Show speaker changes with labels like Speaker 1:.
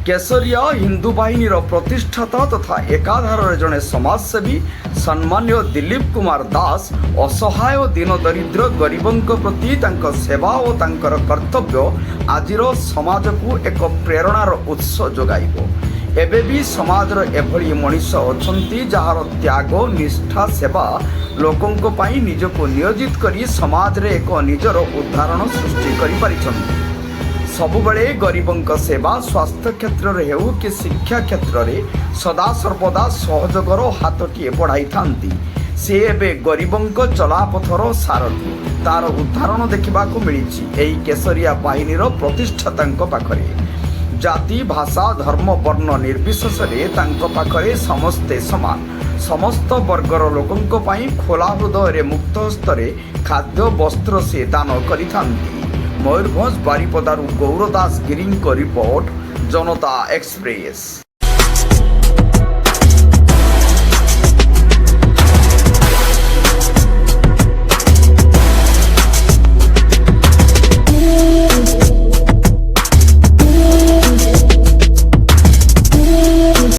Speaker 1: केशरिया हिंदू बाहिनी प्रतिष्ठाता तथा एकाधार जड़े समाजसेवी सम्मान्य दिलीप कुमार दास असहाय दीन दरिद्र गरीबों प्रति तांको सेवा और तांकर कर्तव्य आजिर समाज को एक प्रेरणार उत्स जोगाइबो। एबे भी समाजर एभली मनीष अछंती जार त्याग निष्ठा सेवा लोकों पाई निजको नियोजित करी समाज रे एक निजर उदाहरण सृष्टि करि पारिछन्ति। सबुबले गरीबों सेवा स्वास्थ्य क्षेत्र में हेउ कि शिक्षा क्षेत्र में सदा सर्वदा सहयोगर हाथटीए बढ़ाई थांती। से एबे गरीबों चलापथर सारथी तार उदाहरण देखा मिली एही केशरिया बाहिनीर प्रतिष्ठाता पाखरे। जाति भाषा धर्म वर्ण निर्विशेष पाखरे समस्ते समान। समस्त वर्गर लोकों पाई खोला हृदय मुक्त हस्तरे खाद्य वस्त्र से दान करिथांती। मयूरभंज बारिपदारू गौरदास गिरी रिपोर्ट जनता एक्सप्रेस।